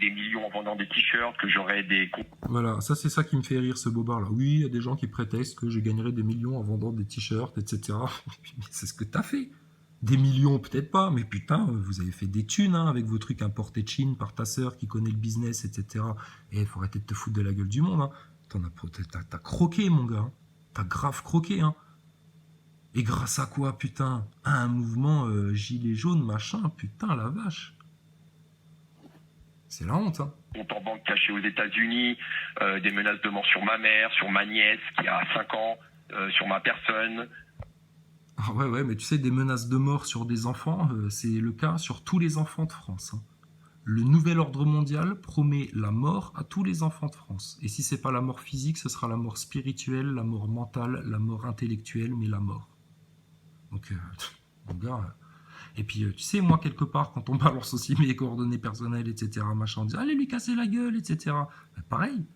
des millions en vendant des t-shirts, que j'aurais des... Voilà, ça c'est ça qui me fait rire, ce bobard-là. Oui, il y a des gens qui prétextent que je gagnerai des millions en vendant des t-shirts, etc. Mais c'est ce que t'as fait. Des millions, peut-être pas, mais putain, vous avez fait des thunes hein, avec vos trucs importés de Chine par ta sœur qui connaît le business, etc. Et il faut arrêter de te foutre de la gueule du monde. Hein. T'as croqué, mon gars. Hein. T'as grave croqué. Hein. Et grâce à quoi, putain? À un mouvement gilet jaune, machin, putain, la vache. C'est la honte, hein. compte en banque caché aux États-Unis, des menaces de mort sur ma mère, sur ma nièce qui a 5 ans, sur ma personne. Ah ouais, mais tu sais, des menaces de mort sur des enfants, c'est le cas sur tous les enfants de France. Hein. Le nouvel ordre mondial promet la mort à tous les enfants de France. Et si c'est pas la mort physique, ce sera la mort spirituelle, la mort mentale, la mort intellectuelle, mais la mort. Donc, mon gars... Et puis, tu sais, moi, quelque part, quand on balance aussi mes coordonnées personnelles, etc., machin, on dit, allez lui casser la gueule, etc. Ben, pareil.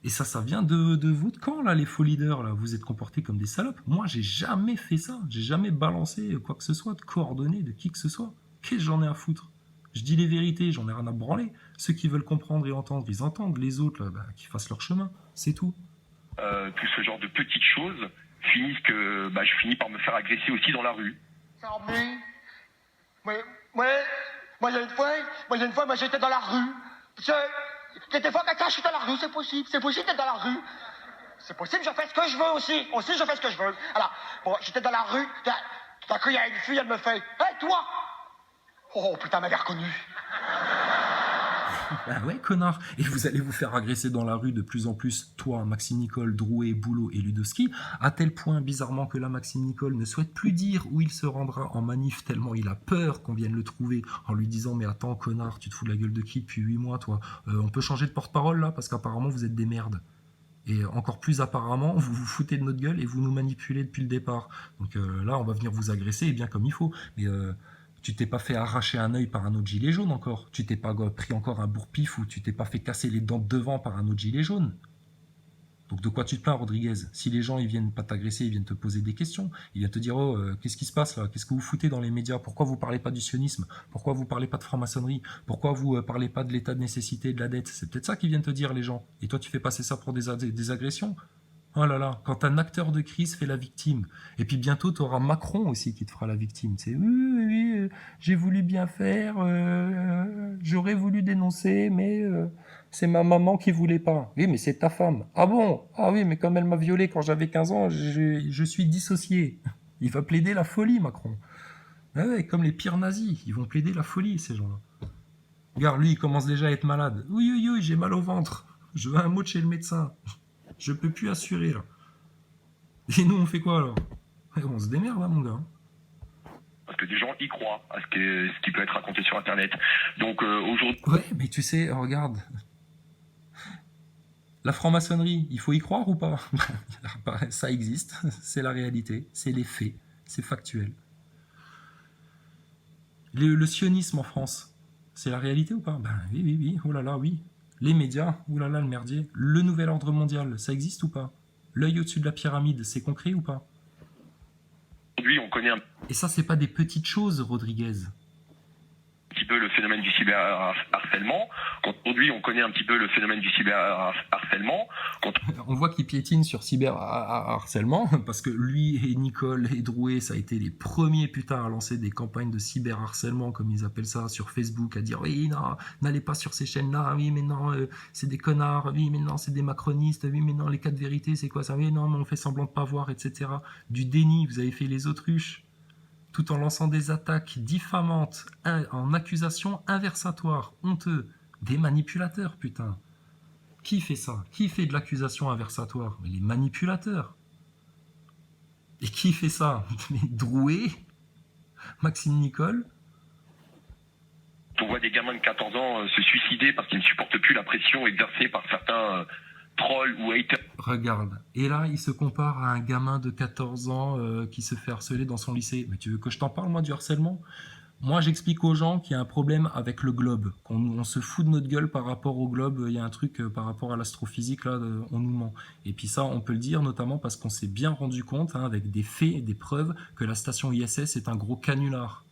Et ça vient de votre camp, là, les faux leaders, là. Vous êtes comportés comme des salopes. Moi, j'ai jamais fait ça. J'ai jamais balancé quoi que ce soit de coordonnées de qui que ce soit. Qu'est-ce que j'en ai à foutre? Je dis les vérités, j'en ai rien à branler. Ceux qui veulent comprendre et entendre, ils entendent. Les autres, là, bah, qu'ils fassent leur chemin. C'est tout. Tout ce genre de petites choses finissent que je finis par me faire agresser aussi dans la rue. Moi, il y a une fois, j'étais dans la rue. Il y a des fois, quand je suis dans la rue, c'est possible d'être dans la rue. C'est possible, je fais ce que je veux aussi. Aussi, je fais ce que je veux. Alors, bon, j'étais dans la rue, tout à coup, il y a une fille, elle me fait, hey, toi! Oh, putain, elle m'avait reconnu. Ah ouais, connard. Et vous allez vous faire agresser dans la rue de plus en plus, toi, Maxime Nicole, Drouet, Boulot et Ludowski, à tel point, bizarrement, que là, Maxime Nicole ne souhaite plus dire où il se rendra en manif, tellement il a peur qu'on vienne le trouver, en lui disant, mais attends, connard, tu te fous de la gueule de qui depuis 8 mois, toi? On peut changer de porte-parole, là, parce qu'apparemment, vous êtes des merdes. Et encore plus apparemment, vous vous foutez de notre gueule et vous nous manipulez depuis le départ. Donc là, on va venir vous agresser, et bien comme il faut. Mais tu t'es pas fait arracher un œil par un autre gilet jaune encore. Tu t'es pas pris encore un bourre-pif ou tu t'es pas fait casser les dents de devant par un autre gilet jaune. Donc de quoi tu te plains, Rodriguez? Si les gens ils viennent pas t'agresser, ils viennent te poser des questions, ils viennent te dire oh qu'est-ce qui se passe là? Qu'est-ce que vous foutez dans les médias? Pourquoi vous parlez pas du sionisme? Pourquoi vous parlez pas de franc-maçonnerie? Pourquoi vous parlez pas de l'état de nécessité et de la dette? C'est peut-être ça qu'ils viennent te dire les gens. Et toi tu fais passer ça pour des agressions? Oh là là, quand un acteur de crise fait la victime. Et puis bientôt, tu auras Macron aussi qui te fera la victime. C'est oui, j'ai voulu bien faire, j'aurais voulu dénoncer, mais c'est ma maman qui voulait pas. Oui, mais c'est ta femme. Ah bon? Ah oui, mais comme elle m'a violé quand j'avais 15 ans, je suis dissocié. Il va plaider la folie, Macron. Ah ouais, comme les pires nazis, ils vont plaider la folie, ces gens-là. Regarde, lui, il commence déjà à être malade. Oui, j'ai mal au ventre. Je veux un mot de chez le médecin. Je peux plus assurer, là. Et nous, on fait quoi, alors? On se démerde, hein, mon gars. Parce que des gens y croient à ce qui peut être raconté sur Internet. Donc aujourd'hui... Ouais, mais tu sais, regarde. La franc-maçonnerie, il faut y croire ou pas? Ça existe, c'est la réalité, c'est les faits, c'est factuel. Le sionisme en France, c'est la réalité ou pas? Ben oui, oh là là, oui. Les médias, oh là là, le merdier. Le nouvel ordre mondial, ça existe ou pas? L'œil au-dessus de la pyramide, c'est concret ou pas? Aujourd'hui, on connaît un Et ça, c'est pas des petites choses, Rodriguez. petit peu le phénomène du cyberharcèlement. Aujourd'hui, on connaît un petit peu le phénomène du cyberharcèlement. On voit qu'il piétine sur cyberharcèlement, parce que lui et Nicole et Drouet, ça a été les premiers putains à lancer des campagnes de cyberharcèlement, comme ils appellent ça, sur Facebook, à dire oui, non, n'allez pas sur ces chaînes-là, oui, mais non, c'est des connards, oui, mais non, c'est des macronistes, oui, mais non, les 4 vérités, c'est quoi ça? Oui, non, mais on fait semblant de pas voir, etc. Du déni, vous avez fait les autruches, tout en lançant des attaques diffamantes, en accusations inversatoires, honteux, des manipulateurs, putain. Qui fait ça? Qui fait de l'accusation inversatoire? Mais les manipulateurs. Et qui fait ça? Drouet, Maxime Nicole. On voit des gamins de 14 ans se suicider parce qu'ils ne supportent plus la pression exercée par certains trolls ou haters. Regarde. Et là, il se compare à un gamin de 14 ans qui se fait harceler dans son lycée. Mais tu veux que je t'en parle, moi, du harcèlement? Moi, j'explique aux gens qu'il y a un problème avec le globe, qu'on se fout de notre gueule par rapport au globe. Il y a un truc par rapport à l'astrophysique, là, on nous ment. Et puis ça, on peut le dire notamment parce qu'on s'est bien rendu compte, avec des faits et des preuves, que la station ISS est un gros canular.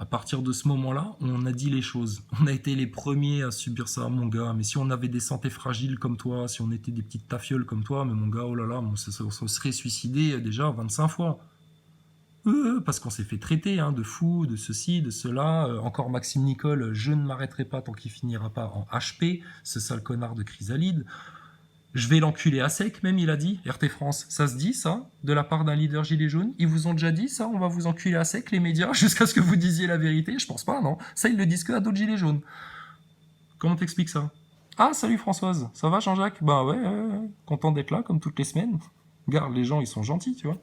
À partir de ce moment-là, on a dit les choses. On a été les premiers à subir ça, mon gars. Mais si on avait des santé fragiles comme toi, si on était des petites tafioles comme toi, mais mon gars, oh là là, on se serait suicidé déjà 25 fois. Parce qu'on s'est fait traiter de fou, de ceci, de cela. Encore Maxime Nicole, je ne m'arrêterai pas tant qu'il finira pas en HP, ce sale connard de Chrysalide. Je vais l'enculer à sec, même, il a dit. RT France, ça se dit, ça, de la part d'un leader gilet jaune? Ils vous ont déjà dit, ça, on va vous enculer à sec, les médias, jusqu'à ce que vous disiez la vérité? Je pense pas, non. Ça, ils le disent que à d'autres gilets jaunes. Comment t'expliques ça? Ah, salut Françoise, ça va Jean-Jacques? Bah ouais, content d'être là, comme toutes les semaines. Regarde, les gens, ils sont gentils, tu vois.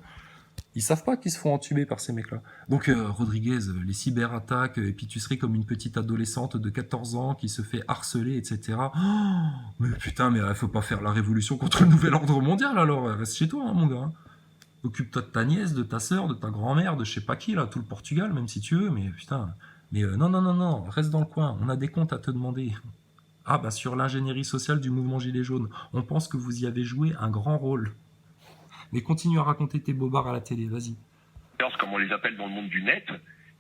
Ils savent pas qu'ils se font entuber par ces mecs-là. Donc, Rodriguez, les cyberattaques, et puis tu serais comme une petite adolescente de 14 ans qui se fait harceler, etc. Oh, mais putain, mais faut pas faire la révolution contre le nouvel ordre mondial, alors. Reste chez toi, mon gars. Occupe-toi de ta nièce, de ta sœur, de ta grand-mère, de je sais pas qui, là, tout le Portugal, même si tu veux, mais putain. Mais non, reste dans le coin, on a des comptes à te demander. Ah, bah, sur l'ingénierie sociale du mouvement Gilets jaunes, on pense que vous y avez joué un grand rôle. Mais continue à raconter tes bobards à la télé, vas-y. Comme on les appelle dans le monde du net,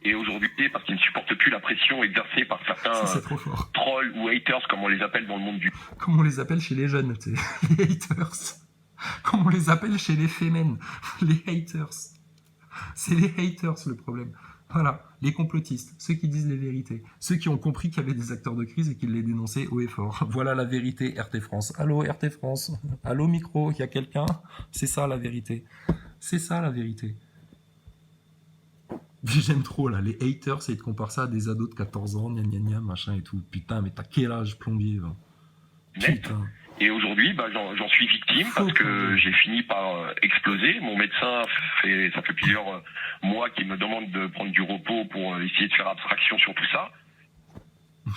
et aujourd'hui, parce qu'ils ne supportent plus la pression exercée par certains trolls ou haters, comme on les appelle dans le monde du... Comme on les appelle chez les jeunes, tu sais, les haters. Comme on les appelle chez les fémènes, les haters. C'est les haters le problème. Voilà, les complotistes, ceux qui disent les vérités, ceux qui ont compris qu'il y avait des acteurs de crise et qui les dénonçaient haut et fort. Voilà la vérité, RT France. Allô, RT France. Allô, micro, il y a quelqu'un? C'est ça la vérité. C'est ça la vérité. J'aime trop là, les haters, et ils te comparent ça à des ados de 14 ans, gna machin et tout. Putain, mais t'as quel âge, plombier? Putain. Et aujourd'hui, j'en suis victime parce que j'ai fini par exploser. Mon médecin, ça fait plusieurs mois qu'il me demande de prendre du repos pour essayer de faire abstraction sur tout ça.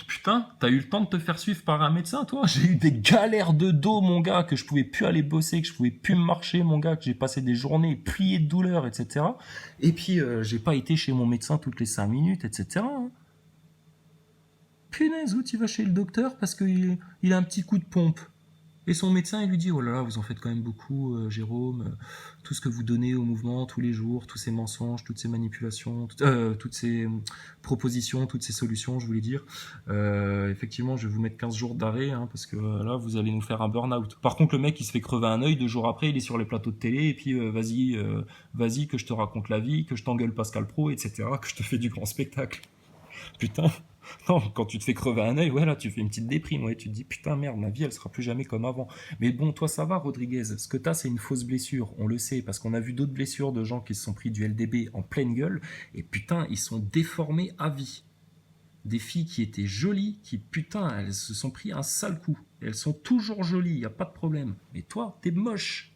Putain, t'as eu le temps de te faire suivre par un médecin, toi? J'ai eu des galères de dos, mon gars, que je pouvais plus aller bosser, que je pouvais plus marcher, mon gars, que j'ai passé des journées pliées de douleur, etc. Et puis, j'ai pas été chez mon médecin toutes les 5 minutes, etc. Punaise, où tu vas chez le docteur parce qu'il a un petit coup de pompe. Et son médecin, il lui dit, oh là là, vous en faites quand même beaucoup, Jérôme, tout ce que vous donnez au mouvement tous les jours, tous ces mensonges, toutes ces manipulations, toutes ces propositions, toutes ces solutions, je voulais dire. Effectivement, je vais vous mettre 15 jours d'arrêt, parce que là, vous allez nous faire un burn-out. Par contre, le mec, il se fait crever un œil, 2 jours après, il est sur les plateaux de télé, et puis vas-y, que je te raconte la vie, que je t'engueule Pascal Pro, etc., que je te fais du grand spectacle. Putain. Non, quand tu te fais crever un œil, ouais, là, tu fais une petite déprime, ouais, tu te dis, putain, merde, ma vie, elle sera plus jamais comme avant. Mais bon, toi, ça va, Rodriguez. Ce que t'as, c'est une fausse blessure, on le sait, parce qu'on a vu d'autres blessures de gens qui se sont pris du LDB en pleine gueule, et putain, ils sont déformés à vie. Des filles qui étaient jolies, qui, putain, elles se sont pris un sale coup. Elles sont toujours jolies, y a pas de problème. Mais toi, t'es moche.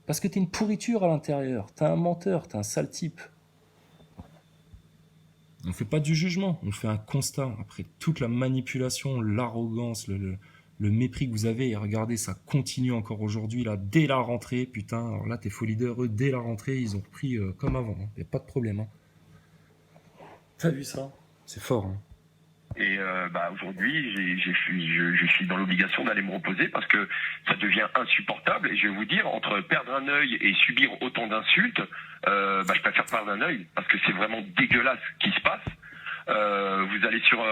Parce que t'es une pourriture à l'intérieur, t'es un menteur, t'es un sale type. On ne fait pas du jugement, on fait un constat. Après toute la manipulation, l'arrogance, le mépris que vous avez, et regardez, ça continue encore aujourd'hui, là, dès la rentrée, putain, alors là, tes faux leaders, eux, dès la rentrée, ils ont repris comme avant, il n'y a pas de problème. T'as vu ça? C'est fort. Et aujourd'hui, je suis dans l'obligation d'aller me reposer parce que ça devient insupportable. Et je vais vous dire, entre perdre un œil et subir autant d'insultes, je préfère perdre un œil parce que c'est vraiment dégueulasse ce qui se passe. Vous allez sur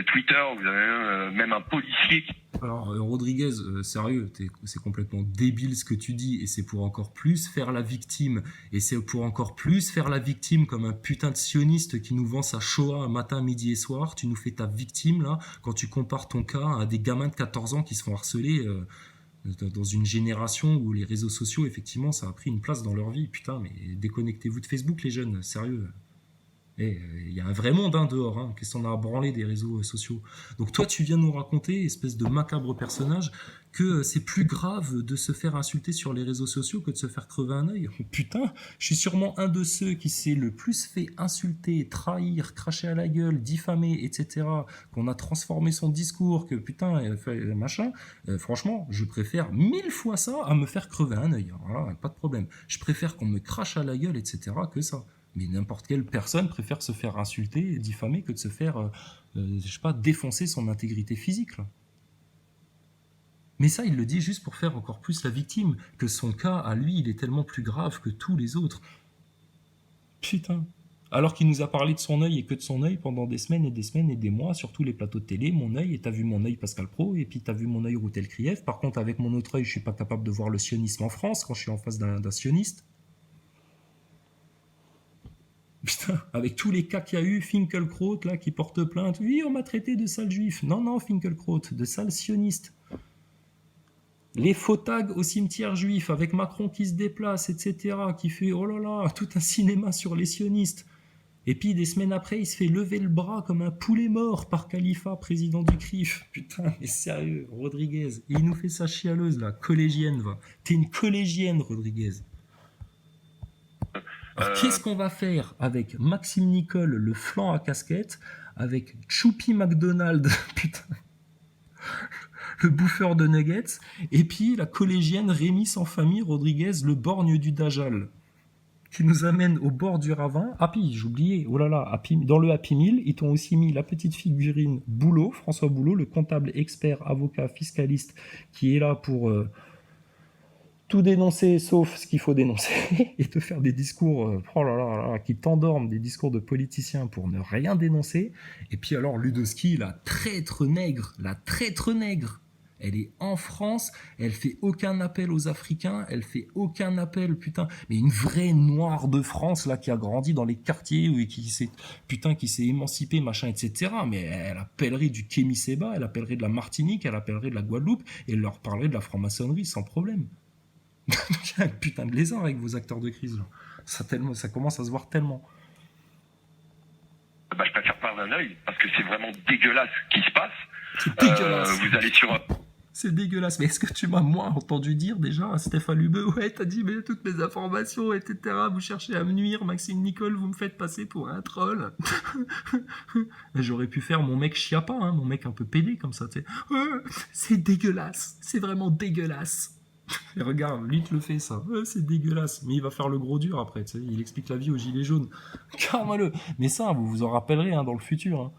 Twitter, vous avez même un policier qui... Alors, Rodriguez, sérieux, c'est complètement débile ce que tu dis, et c'est pour encore plus faire la victime, et c'est pour encore plus faire la victime comme un putain de sioniste qui nous vend sa Shoah matin, midi et soir. Tu nous fais ta victime, là, quand tu compares ton cas à des gamins de 14 ans qui se font harceler dans une génération où les réseaux sociaux, effectivement, ça a pris une place dans leur vie. Putain, mais déconnectez-vous de Facebook, les jeunes, sérieux. Il y a un vrai monde dehors, qu'est-ce qu'on a à branler des réseaux sociaux. Donc toi, tu viens nous raconter, espèce de macabre personnage, que c'est plus grave de se faire insulter sur les réseaux sociaux que de se faire crever un œil. Putain, je suis sûrement un de ceux qui s'est le plus fait insulter, trahir, cracher à la gueule, diffamer, etc., qu'on a transformé son discours, que putain, machin. Franchement, je préfère 1000 fois ça à me faire crever un œil. Voilà, pas de problème. Je préfère qu'on me crache à la gueule, etc., que ça. Mais n'importe quelle personne préfère se faire insulter et diffamer que de se faire, défoncer son intégrité physique. Là. Mais ça, il le dit juste pour faire encore plus la victime, que son cas, à lui, il est tellement plus grave que tous les autres. Putain. Alors qu'il nous a parlé de son œil et que de son œil pendant des semaines et des semaines et des mois sur tous les plateaux de télé, mon œil, et t'as vu mon œil Pascal Pro, et puis t'as vu mon œil Routel Krief. Par contre, avec mon autre œil, je suis pas capable de voir le sionisme en France quand je suis en face d'un sioniste. Putain, avec tous les cas qu'il y a eu, Finkelkraut, là, qui porte plainte. Oui, on m'a traité de sale juif. Non, non, Finkelkraut, de sale sioniste. Les faux tags au cimetière juif, avec Macron qui se déplace, etc., qui fait, oh là là, tout un cinéma sur les sionistes. Et puis, des semaines après, il se fait lever le bras comme un poulet mort par Khalifa, président du CRIF. Putain, mais sérieux, Rodriguez. Et il nous fait sa chialeuse, là, collégienne, va. T'es une collégienne, Rodriguez. Alors, qu'est-ce qu'on va faire avec Maxime Nicole, le flanc à casquette, avec Choupi McDonald, putain, le bouffeur de nuggets, et puis la collégienne Rémi sans famille Rodriguez, le borgne du Dajjal, qui nous amène au bord du ravin. Ah puis, j'oubliais, oh là là, dans le Happy Meal, ils t'ont aussi mis la petite figurine Boulot, François Boulot, le comptable expert, avocat, fiscaliste, qui est là pour... tout dénoncer sauf ce qu'il faut dénoncer et te faire des discours oh là là là, qui t'endorment, des discours de politiciens pour ne rien dénoncer. Et puis alors Ludowski, la traître nègre, elle est en France, elle fait aucun appel aux Africains, elle fait aucun appel, putain, mais une vraie noire de France là qui a grandi dans les quartiers et qui s'est émancipée, machin, etc. Mais elle appellerait du Kémy Séba, elle appellerait de la Martinique, elle appellerait de la Guadeloupe et elle leur parlerait de la franc-maçonnerie sans problème. Putain de lézard avec vos acteurs de crise là. Ça commence à se voir tellement. Bah, je préfère perdre un œil parce que c'est vraiment dégueulasse ce qui se passe. C'est dégueulasse. Vous allez sur C'est dégueulasse. Mais est-ce que tu m'as moi entendu dire déjà à Stéphane Lubeux, ouais, t'as dit mais toutes mes informations, etc. Vous cherchez à me nuire, Maxime Nicole, vous me faites passer pour un troll. J'aurais pu faire mon mec chiappa, hein, mon mec un peu pédé comme ça, tu sais. C'est dégueulasse. C'est vraiment dégueulasse. Et regarde, lui te le fait ça. C'est dégueulasse. Mais il va faire le gros dur après, tu sais. Il explique la vie aux gilets jaunes. Calme-le. Mais ça, vous vous en rappellerez hein, dans le futur. Hein.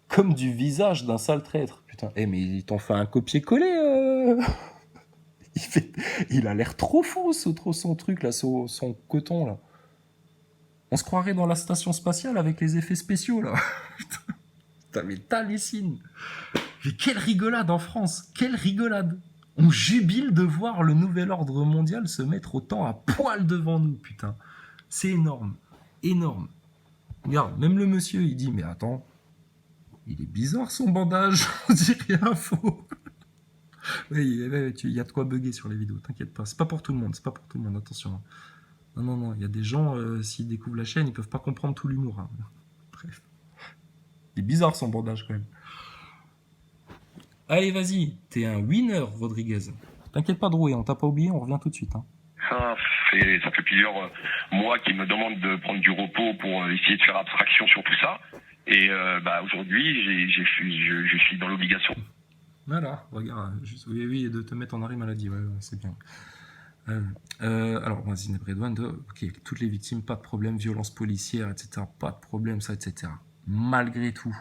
Comme du visage d'un sale traître. Putain, mais ils t'ont fait un copier-coller. Il a l'air trop faux, trop son truc, là, son coton, là. On se croirait dans la station spatiale avec les effets spéciaux, là. Putain, mais t'hallucines. Mais quelle rigolade en France. Quelle rigolade. On jubile de voir le nouvel ordre mondial se mettre autant à poil devant nous, putain. C'est énorme. Énorme. Regarde, même le monsieur, il dit, mais attends, il est bizarre son bandage, on dirait un faux. Oui, il y a de quoi bugger sur les vidéos, t'inquiète pas. C'est pas pour tout le monde, attention. Non, il y a des gens, s'ils découvrent la chaîne, ils peuvent pas comprendre tout l'humour. Hein. Bref. Il est bizarre son bandage quand même. Allez, vas-y, t'es un winner, Rodriguez. T'inquiète pas, Drouet, on t'a pas oublié, on revient tout de suite. Hein. Ça fait plusieurs mois qu'ils me demandent de prendre du repos pour essayer de faire abstraction sur tout ça. Et aujourd'hui, je suis dans l'obligation. Voilà, regarde, oui, de te mettre en arrêt maladie, ouais, c'est bien. Alors, Zineb Redouane, ok, toutes les victimes, pas de problème, violence policière, etc., pas de problème, ça, etc. Malgré tout,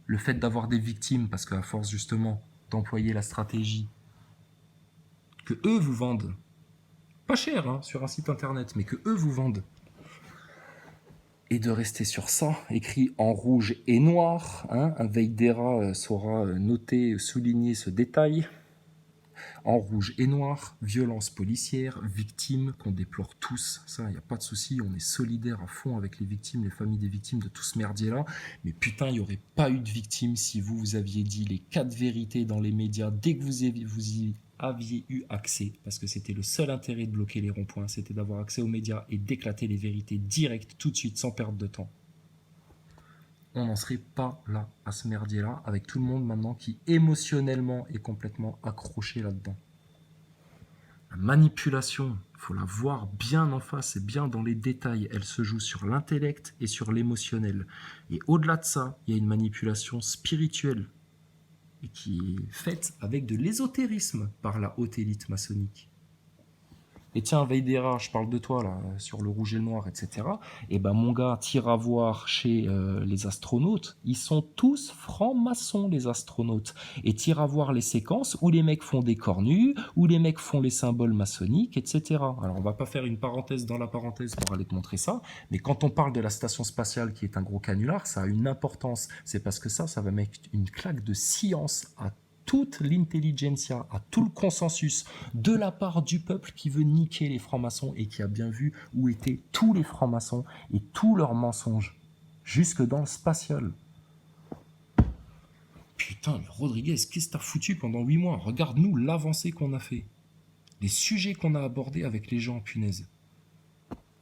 le fait d'avoir des victimes, parce qu'à force justement d'employer la stratégie que eux vous vendent, pas cher hein, sur un site internet, mais que eux vous vendent, et de rester sur ça, écrit en rouge et noir, hein, un Veidera saura noter, souligner ce détail, en rouge et noir, violence policière, victimes qu'on déplore tous, ça, il n'y a pas de souci, on est solidaires à fond avec les victimes, les familles des victimes de tout ce merdier-là, mais putain, il n'y aurait pas eu de victimes si vous aviez dit les 4 vérités dans les médias dès que vous y aviez eu accès, parce que c'était le seul intérêt de bloquer les ronds-points, c'était d'avoir accès aux médias et d'éclater les vérités directes, tout de suite, sans perdre de temps. On n'en serait pas là, à ce merdier-là, avec tout le monde maintenant qui émotionnellement est complètement accroché là-dedans. La manipulation, il faut la voir bien en face et bien dans les détails. Elle se joue sur l'intellect et sur l'émotionnel. Et au-delà de ça, il y a une manipulation spirituelle et qui est faite avec de l'ésotérisme par la haute élite maçonnique. Et tiens, Veidera, je parle de toi là, sur le rouge et le noir, etc. Et ben mon gars, tire à voir chez les astronautes, ils sont tous francs-maçons les astronautes. Et tire à voir les séquences où les mecs font des cornues, où les mecs font les symboles maçonniques, etc. Alors on va pas faire une parenthèse dans la parenthèse pour aller te montrer ça, mais quand on parle de la station spatiale qui est un gros canular, ça a une importance. C'est parce que ça va mettre une claque de science à toute l'intelligentsia, à tout le consensus de la part du peuple qui veut niquer les francs-maçons et qui a bien vu où étaient tous les francs-maçons et tous leurs mensonges, jusque dans le spatial. Putain, mais Rodriguez, qu'est-ce que t'as foutu pendant 8 mois? Regarde-nous l'avancée qu'on a fait. Les sujets qu'on a abordés avec les gens, punaise.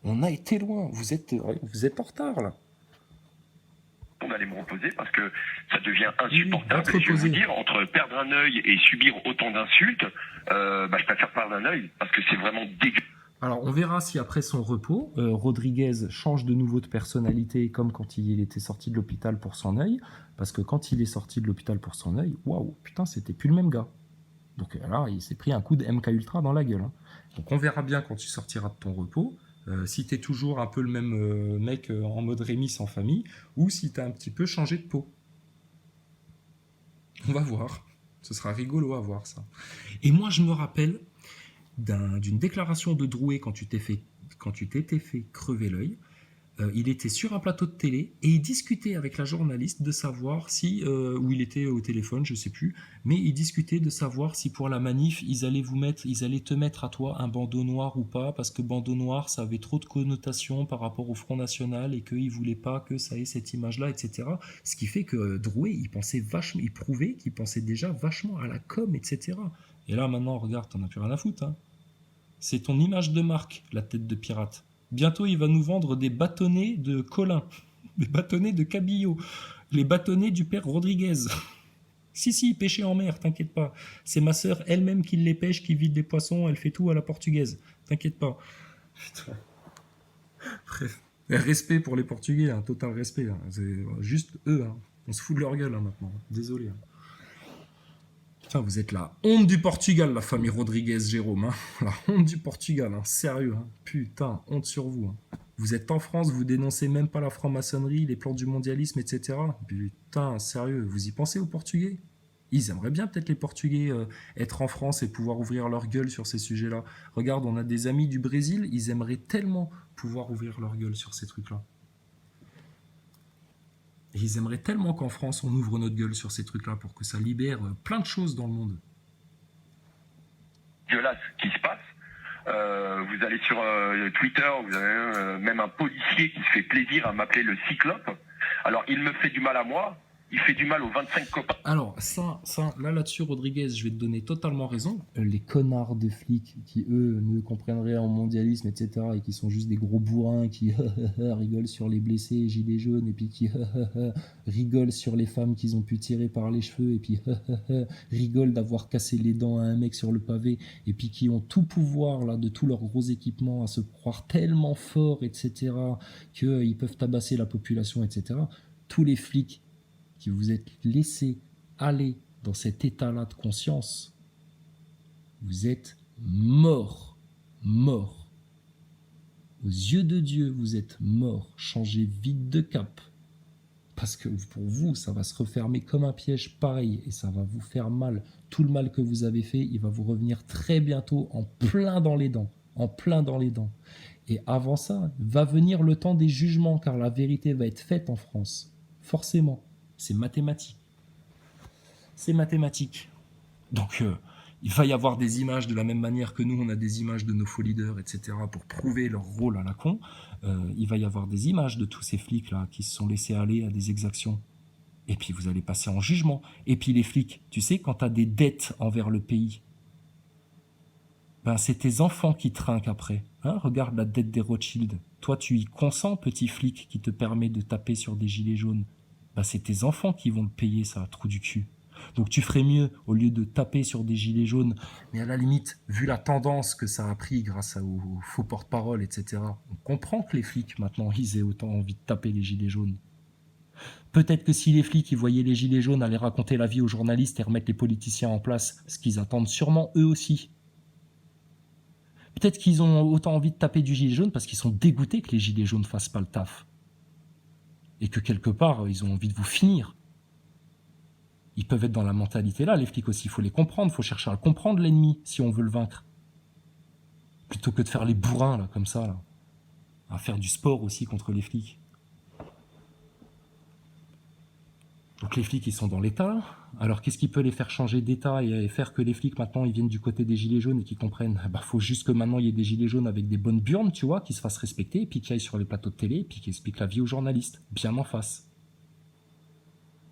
On a été loin, vous êtes en retard là. D'aller me reposer parce que ça devient insupportable. Oui, et je vais vous dire, entre perdre un œil et subir autant d'insultes, je préfère perdre un œil parce que c'est vraiment dégueu. Alors on verra si après son repos, Rodriguez change de nouveau de personnalité comme quand il était sorti de l'hôpital pour son œil, parce que quand il est sorti de l'hôpital pour son œil, waouh, putain, c'était plus le même gars. Donc là, il s'est pris un coup de MK Ultra dans la gueule. Hein. Donc on verra bien quand tu sortiras de ton repos. Si t'es toujours un peu le même mec en mode Rémi sans famille, ou si t'as un petit peu changé de peau. On va voir. Ce sera rigolo à voir ça. Et moi je me rappelle d'une déclaration de Drouet quand tu t'étais fait crever l'œil. Il était sur un plateau de télé et il discutait avec la journaliste de savoir si, ou il était au téléphone, je sais plus, mais il discutait de savoir si pour la manif ils allaient te mettre à toi un bandeau noir ou pas, parce que bandeau noir ça avait trop de connotations par rapport au Front National et qu'ils voulaient pas que ça ait cette image-là, etc. Ce qui fait que Drouet, il prouvait qu'il pensait déjà vachement à la com, etc. Et là maintenant, regarde, t'en as plus rien à foutre. Hein. C'est ton image de marque, la tête de pirate. Bientôt, il va nous vendre des bâtonnets de Colin, des bâtonnets de Cabillaud, les bâtonnets du père Rodriguez. Si, pêcher en mer, t'inquiète pas. C'est ma sœur elle-même qui les pêche, qui vide les poissons, elle fait tout à la portugaise. T'inquiète pas. Putain. Bref. Respect pour les Portugais, hein, total respect. Hein. C'est juste eux. Hein. On se fout de leur gueule hein, maintenant. Désolé. Hein. Putain, vous êtes la honte du Portugal, la famille Rodriguez, Jérôme. Hein. La honte du Portugal, hein. Sérieux. Hein. Putain, honte sur vous. Hein. Vous êtes en France, vous dénoncez même pas la franc-maçonnerie, les plans du mondialisme, etc. Putain, sérieux, vous y pensez aux Portugais? Ils aimeraient bien peut-être les Portugais être en France et pouvoir ouvrir leur gueule sur ces sujets-là. Regarde, on a des amis du Brésil, ils aimeraient tellement pouvoir ouvrir leur gueule sur ces trucs-là. Et ils aimeraient tellement qu'en France, on ouvre notre gueule sur ces trucs-là pour que ça libère plein de choses dans le monde. Dégueulasse qui se passe. Vous allez sur Twitter, vous avez même un policier qui se fait plaisir à m'appeler le Cyclope. Alors, il me fait du mal à moi, il fait du mal aux 25 copains. Alors, là-dessus, Rodriguez, je vais te donner totalement raison. Les connards de flics qui, eux, ne comprennent rien en mondialisme, etc., et qui sont juste des gros bourrins qui rigolent sur les blessés, gilets jaunes, et puis qui rigolent sur les femmes qu'ils ont pu tirer par les cheveux, et puis rigolent d'avoir cassé les dents à un mec sur le pavé, et puis qui ont tout pouvoir, là, de tous leurs gros équipements, à se croire tellement forts, etc., qu'ils peuvent tabasser la population, etc. Tous les flics qui vous êtes laissé aller dans cet état-là de conscience, vous êtes mort. Aux yeux de Dieu, vous êtes mort. Changez vite de cap. Parce que pour vous, ça va se refermer comme un piège pareil et ça va vous faire mal. Tout le mal que vous avez fait, il va vous revenir très bientôt en plein dans les dents. Et avant ça, va venir le temps des jugements car la vérité va être faite en France. Forcément. C'est mathématique. Donc, il va y avoir des images de la même manière que nous, on a des images de nos faux leaders, etc., pour prouver leur rôle à la con. Il va y avoir des images de tous ces flics-là qui se sont laissés aller à des exactions. Et puis, vous allez passer en jugement. Et puis, les flics, tu sais, quand tu as des dettes envers le pays, ben, c'est tes enfants qui trinquent après. Hein, regarde la dette des Rothschild. Toi, tu y consens, petit flic, qui te permet de taper sur des gilets jaunes. Bah, c'est tes enfants qui vont le payer, ça, trou du cul. Donc tu ferais mieux, au lieu de taper sur des gilets jaunes, mais à la limite, vu la tendance que ça a pris grâce aux faux porte-parole, etc., on comprend que les flics, maintenant, ils aient autant envie de taper les gilets jaunes. Peut-être que si les flics ils voyaient les gilets jaunes aller raconter la vie aux journalistes et remettre les politiciens en place, ce qu'ils attendent sûrement eux aussi. Peut-être qu'ils ont autant envie de taper du gilet jaune parce qu'ils sont dégoûtés que les gilets jaunes fassent pas le taf. Et que quelque part, ils ont envie de vous finir. Ils peuvent être dans la mentalité là, les flics aussi. Il faut les comprendre, il faut chercher à comprendre l'ennemi si on veut le vaincre. Plutôt que de faire les bourrins, là, comme ça, là. À faire du sport aussi contre les flics. Donc les flics, ils sont dans l'État. Alors qu'est-ce qui peut les faire changer d'État et faire que les flics, maintenant, ils viennent du côté des gilets jaunes et qu'ils comprennent? Faut juste que maintenant, il y ait des gilets jaunes avec des bonnes burnes, tu vois, qui se fassent respecter, et puis qui aillent sur les plateaux de télé, et puis qui expliquent la vie aux journalistes, bien en face.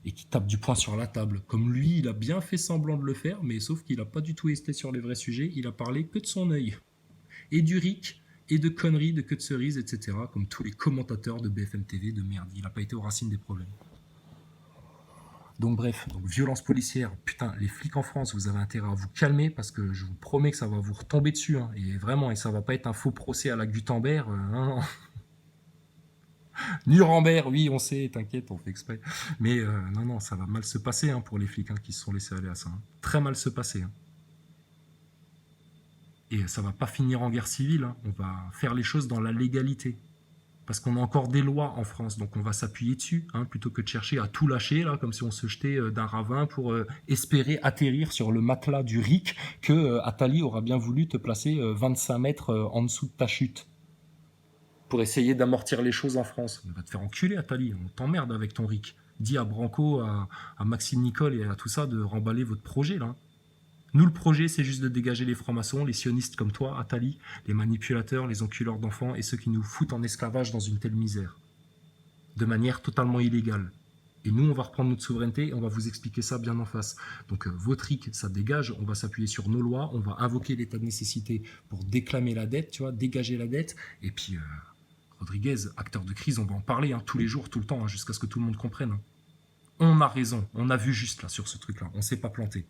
Et qui tapent du poing sur la table. Comme lui, il a bien fait semblant de le faire, mais sauf qu'il n'a pas du tout été sur les vrais sujets, il a parlé que de son œil. Et du RIC, et de conneries, de queue de cerise, etc., comme tous les commentateurs de BFM TV de merde. Il n'a pas été aux racines des problèmes. Donc bref, violence policière, putain, les flics en France, vous avez intérêt à vous calmer parce que je vous promets que ça va vous retomber dessus, hein, et vraiment, et ça va pas être un faux procès à la Gutenberg, non. Nuremberg, oui, on sait, t'inquiète, on fait exprès. Mais non, ça va mal se passer pour les flics qui se sont laissés aller à ça. Très mal se passer. Et ça va pas finir en guerre civile, on va faire les choses dans la légalité. Parce qu'on a encore des lois en France, donc on va s'appuyer dessus, plutôt que de chercher à tout lâcher, là, comme si on se jetait d'un ravin pour espérer atterrir sur le matelas du RIC que Attali aura bien voulu te placer 25 mètres en dessous de ta chute. Pour essayer d'amortir les choses en France. On va te faire enculer, Attali, on t'emmerde avec ton RIC. Dis à Branco, à Maxime Nicole et à tout ça de remballer votre projet, là. Nous, le projet, c'est juste de dégager les francs-maçons, les sionistes comme toi, Attali, les manipulateurs, les enculeurs d'enfants et ceux qui nous foutent en esclavage dans une telle misère. De manière totalement illégale. Et nous, on va reprendre notre souveraineté et on va vous expliquer ça bien en face. Donc, votre RIC, ça dégage, on va s'appuyer sur nos lois, on va invoquer l'état de nécessité pour déclamer la dette, tu vois, dégager la dette. Et puis, Rodriguez, acteur de crise, on va en parler tous les jours, tout le temps, jusqu'à ce que tout le monde comprenne. On a raison, on a vu juste là sur ce truc-là, on s'est pas planté.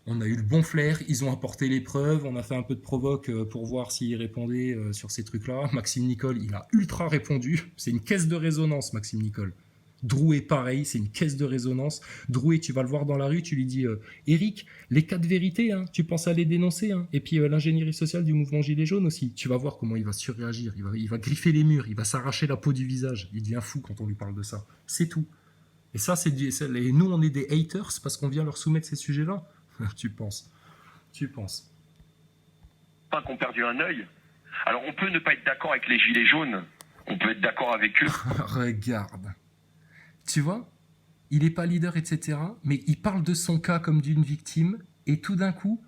On a eu le bon flair, ils ont apporté les preuves, on a fait un peu de provoque pour voir s'ils répondaient sur ces trucs-là. Maxime Nicole, il a ultra répondu. C'est une caisse de résonance, Maxime Nicole. Drouet, pareil, c'est une caisse de résonance. Drouet, tu vas le voir dans la rue, tu lui dis Eric, les 4 vérités, tu penses à les dénoncer, Et puis l'ingénierie sociale du mouvement Gilets jaunes aussi. Tu vas voir comment il va surréagir, il va griffer les murs, il va s'arracher la peau du visage. Il devient fou quand on lui parle de ça. C'est tout. Et ça, nous, on est des haters parce qu'on vient leur soumettre ces sujets-là. Tu penses. Pas qu'on perdu un œil. Alors on peut ne pas être d'accord avec les gilets jaunes, on peut être d'accord avec eux. Regarde. Tu vois, il n'est pas leader, etc. Mais il parle de son cas comme d'une victime et tout d'un coup,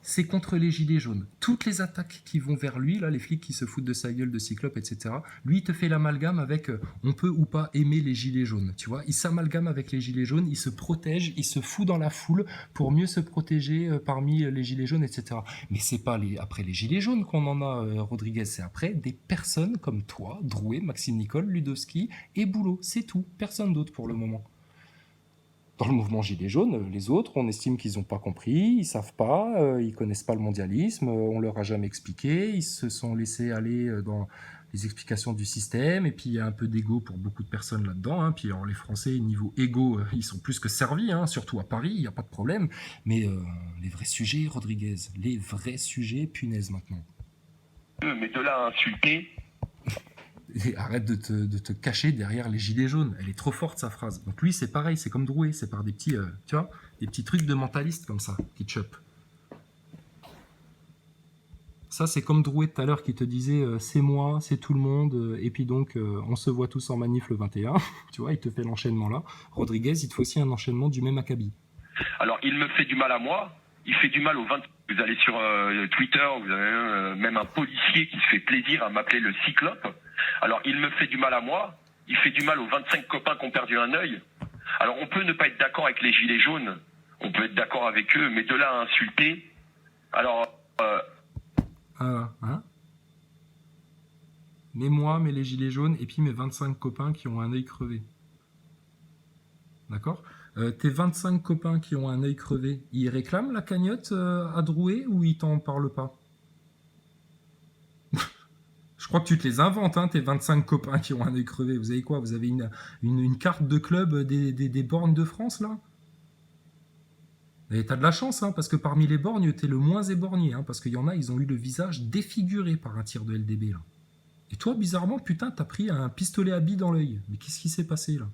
c'est contre les gilets jaunes. Toutes les attaques qui vont vers lui, là, les flics qui se foutent de sa gueule de Cyclope, etc., lui, il te fait l'amalgame avec on peut ou pas aimer les gilets jaunes, tu vois. Il s'amalgame avec les gilets jaunes, il se protège, il se fout dans la foule pour mieux se protéger parmi les gilets jaunes, etc. Mais c'est pas après les gilets jaunes qu'on en a, Rodriguez, c'est après des personnes comme toi, Drouet, Maxime Nicole, Ludowski et Boulot. C'est tout, personne d'autre pour le moment. Dans le mouvement Gilets jaunes, les autres, on estime qu'ils n'ont pas compris, ils savent pas, ils connaissent pas le mondialisme, on leur a jamais expliqué, ils se sont laissés aller dans les explications du système, et puis il y a un peu d'ego pour beaucoup de personnes là-dedans, puis alors les Français, niveau égo, ils sont plus que servis, surtout à Paris, il n'y a pas de problème, mais les vrais sujets, Rodriguez, les vrais sujets, punaise maintenant. Mais de là à insulter... Et arrête de te cacher derrière les gilets jaunes. Elle est trop forte, sa phrase. Donc lui, c'est pareil, c'est comme Drouet, c'est par des petits, tu vois, des petits trucs de mentaliste comme ça, qui te chopent. Ça, c'est comme Drouet tout à l'heure qui te disait c'est moi, c'est tout le monde, et puis donc on se voit tous en manif le 21. Tu vois, il te fait l'enchaînement là. Rodriguez, il te faut aussi un enchaînement du même acabit. Alors, il me fait du mal à moi, il fait du mal aux 20. Vous allez sur Twitter, vous avez même un policier qui se fait plaisir à m'appeler le Cyclope. Alors, il me fait du mal à moi, il fait du mal aux 25 copains qui ont perdu un œil. Alors, on peut ne pas être d'accord avec les gilets jaunes, on peut être d'accord avec eux, mais de là à insulter... Alors... Mais moi, mais les gilets jaunes, et puis mes 25 copains qui ont un œil crevé. D'accord ? Tes 25 copains qui ont un œil crevé, ils réclament la cagnotte à Drouet ou ils t'en parlent pas ? Je crois que tu te les inventes, tes 25 copains qui ont un œil crevé. Vous avez quoi ? Vous avez une carte de club des bornes de France, là ? Et t'as de la chance, hein, parce que parmi les borgnes, t'es le moins éborgné, hein, parce qu'il y en a, ils ont eu le visage défiguré par un tir de LDB, là. Et toi, bizarrement, putain, t'as pris un pistolet à billes dans l'œil. Mais qu'est-ce qui s'est passé, là?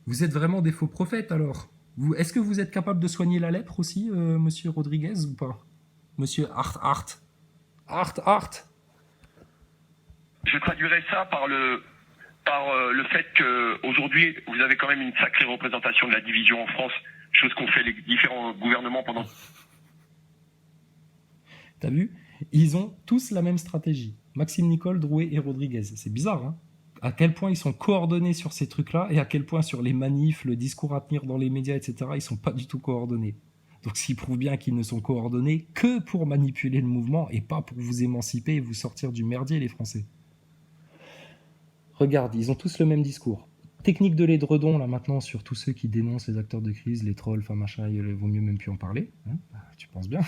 Vous êtes vraiment des faux prophètes, alors? Est-ce que vous êtes capable de soigner la lèpre aussi, monsieur Rodriguez, ou pas? Monsieur Hart. Je traduirais ça par le fait qu'aujourd'hui, vous avez quand même une sacrée représentation de la division en France, chose qu'ont fait les différents gouvernements pendant... T'as vu? Ils ont tous la même stratégie. Maxime Nicole, Drouet et Rodriguez. C'est bizarre, hein? À quel point ils sont coordonnés sur ces trucs-là et à quel point sur les manifs, le discours à tenir dans les médias, etc., ils sont pas du tout coordonnés. Donc ce qui prouve bien qu'ils ne sont coordonnés que pour manipuler le mouvement et pas pour vous émanciper et vous sortir du merdier, les Français. Regarde, ils ont tous le même discours. Technique de l'édredon, là maintenant, sur tous ceux qui dénoncent les acteurs de crise, les trolls, enfin machin, il vaut mieux même plus en parler. Hein, tu penses bien.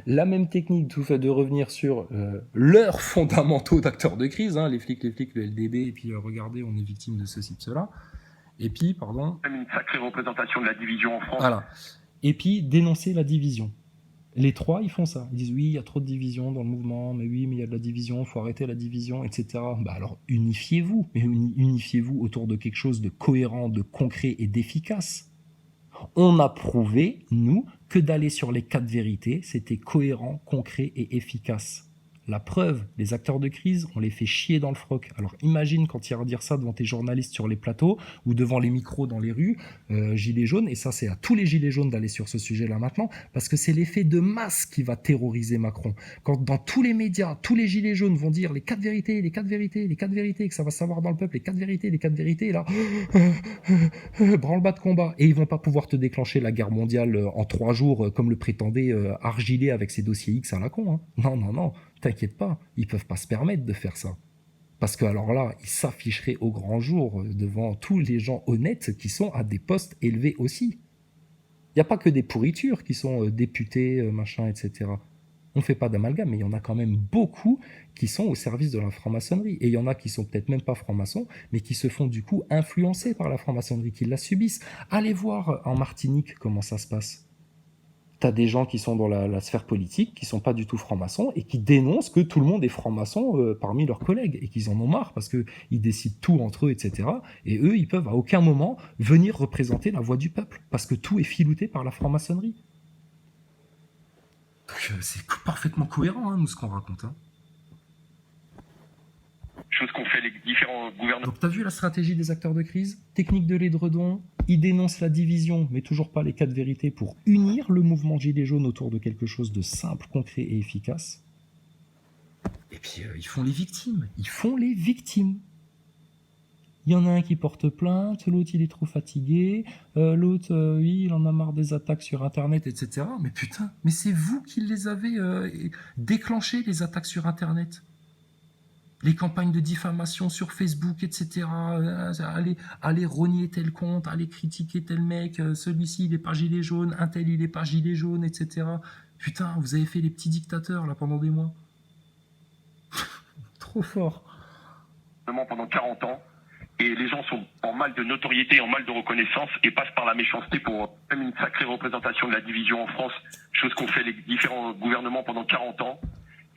La même technique tout fait de revenir sur leurs fondamentaux d'acteurs de crise, hein, les flics, le LDB, et puis regardez, on est victime de ceci, de cela. Et puis, pardon... Même une sacrée représentation de la division en France. Voilà. Et puis, dénoncer la division. Les trois, ils font ça. Ils disent oui, il y a trop de division dans le mouvement, mais oui, mais il y a de la division, il faut arrêter la division, etc. Bah alors, unifiez-vous. Mais unifiez-vous autour de quelque chose de cohérent, de concret et d'efficace. On a prouvé, nous, que d'aller sur les 4 vérités, c'était cohérent, concret et efficace. La preuve, les acteurs de crise, on les fait chier dans le froc. Alors imagine quand tu iras dire ça devant tes journalistes sur les plateaux ou devant les micros dans les rues, gilets jaunes, et ça c'est à tous les gilets jaunes d'aller sur ce sujet-là maintenant, parce que c'est l'effet de masse qui va terroriser Macron. Quand dans tous les médias, tous les gilets jaunes vont dire les 4 vérités, les 4 vérités, les 4 vérités, que ça va savoir dans le peuple, les 4 vérités, les 4 vérités, et là, branle-bas de combat. Et ils vont pas pouvoir te déclencher la guerre mondiale en 3 jours, comme le prétendait Argilet avec ses dossiers X à la con. Hein. Non. T'inquiète pas, ils peuvent pas se permettre de faire ça. Parce que alors là, ils s'afficheraient au grand jour devant tous les gens honnêtes qui sont à des postes élevés aussi. Il n'y a pas que des pourritures qui sont députés, machin, etc. On ne fait pas d'amalgame, mais il y en a quand même beaucoup qui sont au service de la franc-maçonnerie. Et il y en a qui sont peut-être même pas francs-maçons, mais qui se font du coup influencer par la franc-maçonnerie, qui la subissent. Allez voir en Martinique comment ça se passe. T'as des gens qui sont dans la sphère politique, qui sont pas du tout francs-maçons, et qui dénoncent que tout le monde est franc-maçon parmi leurs collègues, et qu'ils en ont marre, parce qu'ils décident tout entre eux, etc. Et eux, ils peuvent à aucun moment venir représenter la voix du peuple, parce que tout est filouté par la franc-maçonnerie. Donc c'est parfaitement cohérent, hein, nous, ce qu'on raconte. Hein. Chose qu'ont fait les différents gouvernements. Donc t'as vu la stratégie des acteurs de crise? Technique de l'édredon, ils dénoncent la division, mais toujours pas les 4 vérités pour unir le mouvement Gilets jaunes autour de quelque chose de simple, concret et efficace. Et puis ils font les victimes. Il y en a un qui porte plainte, l'autre il est trop fatigué, l'autre oui, il en a marre des attaques sur Internet, etc. Mais putain, mais c'est vous qui les avez déclenchées, les attaques sur Internet. Les campagnes de diffamation sur Facebook, etc. Allez rogner tel compte, allez critiquer tel mec, celui-ci il est pas gilet jaune, un tel il est pas gilet jaune, etc. Putain, vous avez fait les petits dictateurs là pendant des mois. Trop fort. Pendant 40 ans, et les gens sont en mal de notoriété, en mal de reconnaissance, et passent par la méchanceté pour même une sacrée représentation de la division en France, chose qu'ont fait les différents gouvernements pendant 40 ans.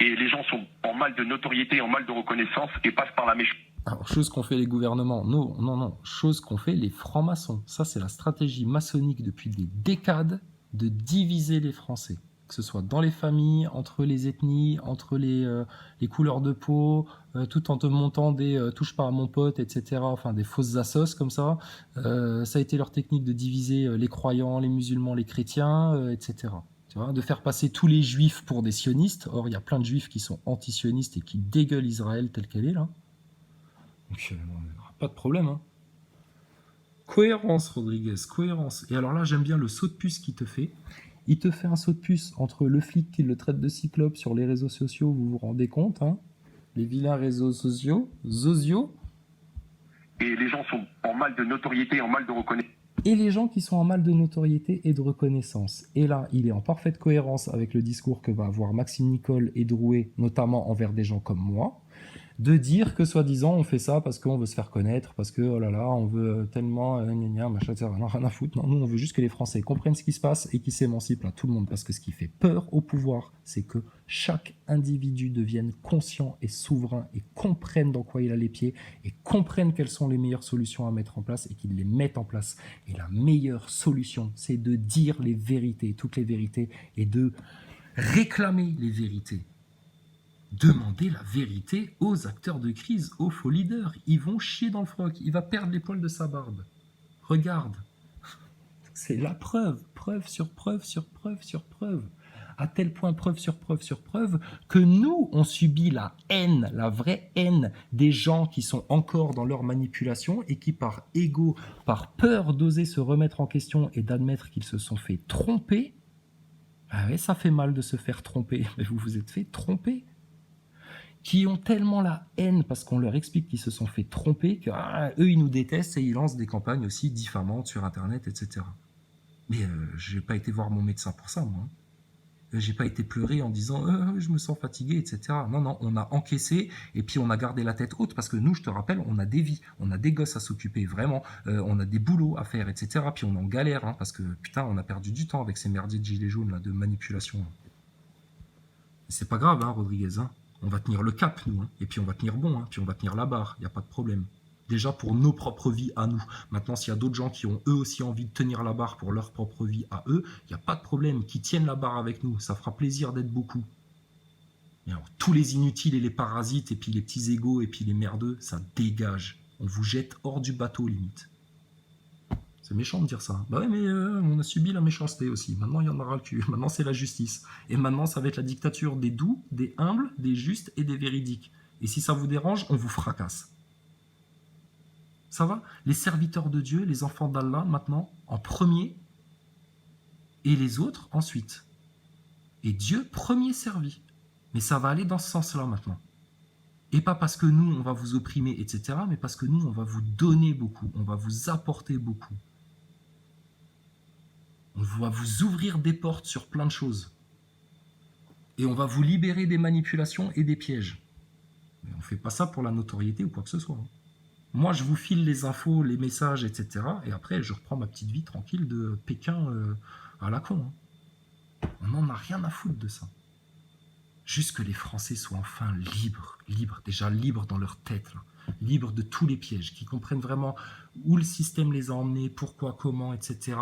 Et les gens sont en mal de notoriété, en mal de reconnaissance, et passent par la méchanceté. Alors, chose qu'ont fait les gouvernements, non. Chose qu'ont fait les francs-maçons. Ça, c'est la stratégie maçonnique depuis des décades de diviser les Français. Que ce soit dans les familles, entre les ethnies, entre les couleurs de peau, tout en te montant des touche pas à mon pote, etc. Enfin, des fausses assos comme ça. Ça a été leur technique de diviser les croyants, les musulmans, les chrétiens, etc. De faire passer tous les juifs pour des sionistes. Or, il y a plein de juifs qui sont anti-sionistes et qui dégueulent Israël tel qu'elle est, là. Donc, pas de problème. Hein. Cohérence, Rodriguez, cohérence. Et alors là, j'aime bien le saut de puce qu'il te fait. Il te fait un saut de puce entre le flic qui le traite de cyclope sur les réseaux sociaux, vous vous rendez compte, hein, les vilains réseaux sociaux, Zozio. Et les gens sont en mal de notoriété, en mal de reconnaissance. Et les gens qui sont en mal de notoriété et de reconnaissance. Et là, il est en parfaite cohérence avec le discours que va avoir Maxime Nicole et Drouet, notamment envers des gens comme moi. de dire que soi-disant on fait ça parce qu'on veut se faire connaître, parce que oh là là, on veut tellement machin, etc. Non, rien à foutre. Non, nous on veut juste que les Français comprennent ce qui se passe et qu'ils s'émancipent là, tout le monde. Parce que ce qui fait peur au pouvoir, c'est que chaque individu devienne conscient et souverain et comprenne dans quoi il a les pieds et comprenne quelles sont les meilleures solutions à mettre en place et qu'il les mette en place. Et la meilleure solution, c'est de dire les vérités, toutes les vérités, et de réclamer les vérités. Demandez la vérité aux acteurs de crise, aux faux leaders. Ils vont chier dans le froc. Il va perdre les poils de sa barbe. Regarde. C'est la preuve. Preuve sur preuve sur preuve sur preuve. À tel point preuve sur preuve sur preuve que nous, on subit la haine, la vraie haine des gens qui sont encore dans leur manipulation et qui, par ego, par peur d'oser se remettre en question et d'admettre qu'ils se sont fait tromper. Ah ouais, ça fait mal de se faire tromper. Mais vous vous êtes fait tromper. Qui ont tellement la haine parce qu'on leur explique qu'ils se sont fait tromper qu'eux, ils nous détestent et ils lancent des campagnes aussi diffamantes sur Internet, etc. Mais j'ai pas été voir mon médecin pour ça, moi. J'ai pas été pleurer en disant je me sens fatigué, etc. Non, non, on a encaissé et puis on a gardé la tête haute parce que nous, je te rappelle, on a des vies, on a des gosses à s'occuper, vraiment, on a des boulots à faire, etc. Puis on est en galère hein, parce que putain, on a perdu du temps avec ces merdiers de gilets jaunes là, de manipulation. C'est pas grave, hein, Rodriguez, hein. On va tenir le cap, nous, hein. Et puis on va tenir bon, hein. Puis on va tenir la barre, il n'y a pas de problème. Déjà pour nos propres vies à nous. Maintenant, s'il y a d'autres gens qui ont eux aussi envie de tenir la barre pour leur propre vie à eux, il n'y a pas de problème, qui tiennent la barre avec nous. Ça fera plaisir d'être beaucoup. Et alors, tous les inutiles et les parasites, et puis les petits égos, et puis les merdeux, ça dégage. On vous jette hors du bateau, limite. C'est méchant de dire ça. Bah ouais, mais on a subi la méchanceté aussi. Maintenant, il y en aura le cul. Maintenant, c'est la justice. Et maintenant, ça va être la dictature des doux, des humbles, des justes et des véridiques. Et si ça vous dérange, on vous fracasse. Ça va? Les serviteurs de Dieu, les enfants d'Allah, maintenant, en premier, et les autres, ensuite. Et Dieu, premier servi. Mais ça va aller dans ce sens-là, maintenant. Et pas parce que nous, on va vous opprimer, etc., mais parce que nous, on va vous donner beaucoup. On va vous apporter beaucoup. On va vous ouvrir des portes sur plein de choses. Et on va vous libérer des manipulations et des pièges. Mais on ne fait pas ça pour la notoriété ou quoi que ce soit. Moi, je vous file les infos, les messages, etc. Et après, je reprends ma petite vie tranquille de Pékin à la con. On n'en a rien à foutre de ça. Juste que les Français soient enfin libres. Déjà libres dans leur tête. Là. Libres de tous les pièges. Qu'ils comprennent vraiment où le système les a emmenés, pourquoi, comment, etc.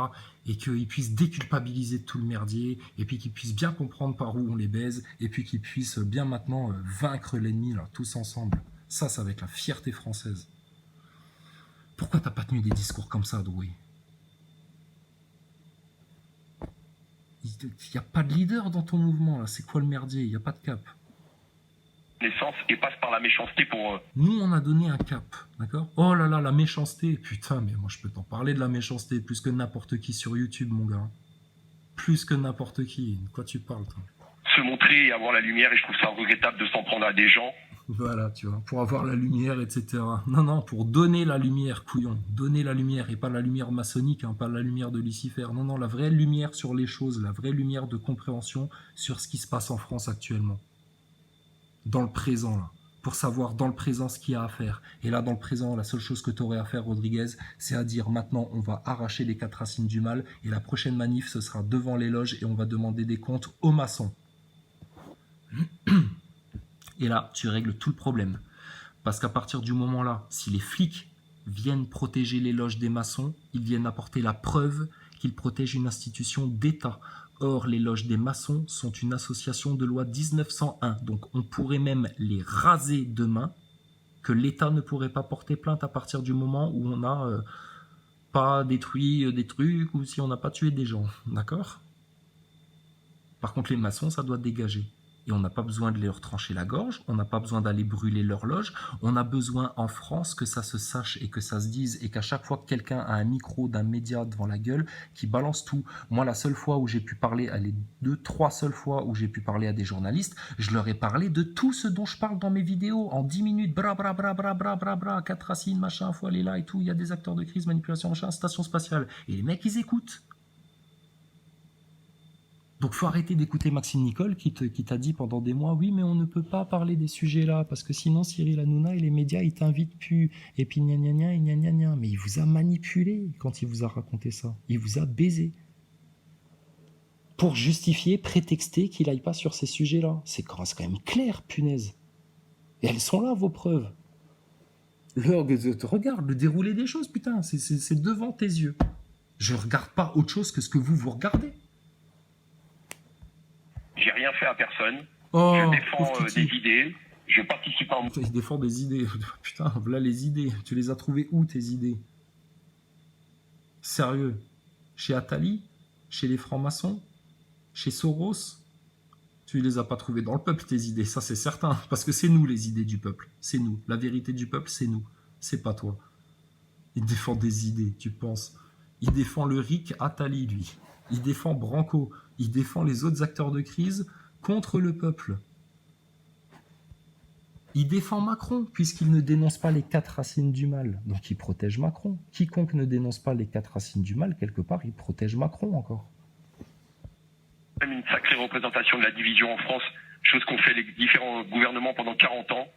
Et qu'ils puissent déculpabiliser de tout le merdier. Et puis qu'ils puissent bien comprendre par où on les baise. Et puis qu'ils puissent bien maintenant vaincre l'ennemi, là, tous ensemble. Ça va être la fierté française. Pourquoi t'as pas tenu des discours comme ça, Drouet? Il n'y a pas de leader dans ton mouvement, là. C'est quoi le merdier? Il n'y a pas de cap. Naissance et passe par la méchanceté pour... Nous, on a donné un cap, d'accord? Oh là là, la méchanceté. Putain, mais moi, je peux t'en parler de la méchanceté plus que n'importe qui sur YouTube, mon gars. Plus que n'importe qui. De quoi tu parles, toi? Se montrer et avoir la lumière, et je trouve ça regrettable de s'en prendre à des gens. Voilà, tu vois, pour avoir la lumière, etc. Non, pour donner la lumière, couillon. Donner la lumière, et pas la lumière maçonnique, hein, pas la lumière de Lucifer. Non, la vraie lumière sur les choses, la vraie lumière de compréhension sur ce qui se passe en France actuellement. Dans le présent, là. Pour savoir dans le présent ce qu'il y a à faire. Et là, dans le présent, la seule chose que tu aurais à faire, Rodriguez, c'est à dire maintenant, on va arracher les 4 racines du mal, et la prochaine manif, ce sera devant les loges, et on va demander des comptes aux maçons. Et là, tu règles tout le problème. Parce qu'à partir du moment-là, si les flics viennent protéger les loges des maçons, ils viennent apporter la preuve qu'ils protègent une institution d'État. Or, les loges des maçons sont une association de loi 1901. Donc, on pourrait même les raser demain, que l'État ne pourrait pas porter plainte à partir du moment où on n'a pas détruit des trucs ou si on n'a pas tué des gens. D'accord? Par contre, les maçons, ça doit dégager. Et on n'a pas besoin de leur trancher la gorge, on n'a pas besoin d'aller brûler leur loge, on a besoin en France que ça se sache et que ça se dise et qu'à chaque fois que quelqu'un a un micro d'un média devant la gueule, qui balance tout. Moi, la seule fois où j'ai pu parler, les 2-3 seules fois où j'ai pu parler à des journalistes, je leur ai parlé de tout ce dont je parle dans mes vidéos en 10 minutes, bra, 4 racines, machin, faut aller là et tout, il y a des acteurs de crise, manipulation, machin, station spatiale. Et les mecs, ils écoutent. Donc, faut arrêter d'écouter Maxime Nicole qui t'a dit pendant des mois, oui, mais on ne peut pas parler des sujets-là, parce que sinon Cyril Hanouna et les médias, ils t'invitent plus. Et puis, gna gna gna, et gna gna gna. Mais il vous a manipulé quand il vous a raconté ça. Il vous a baisé. Pour justifier, prétexter qu'il aille pas sur ces sujets-là. C'est quand même clair, punaise. Et elles sont là, vos preuves. Regarde le déroulé des choses, putain. C'est devant tes yeux. Je regarde pas autre chose que ce que vous regardez. J'ai rien fait à personne. Oh, je défends des idées. Je participe en... Il défend des idées. Putain, voilà les idées. Tu les as trouvées où, tes idées? Sérieux? Chez Attali? Chez les francs-maçons? Chez Soros? Tu les as pas trouvées dans le peuple, tes idées. Ça, c'est certain. Parce que c'est nous, les idées du peuple. C'est nous. La vérité du peuple, c'est nous. C'est pas toi. Il défend des idées, tu penses. Il défend le RIC Attali, lui. Il défend Branco. Il défend les autres acteurs de crise contre le peuple. Il défend Macron, puisqu'il ne dénonce pas les 4 racines du mal. Donc il protège Macron. Quiconque ne dénonce pas les 4 racines du mal, quelque part, il protège Macron encore. Même une sacrée représentation de la division en France, chose qu'ont fait les différents gouvernements pendant 40 ans.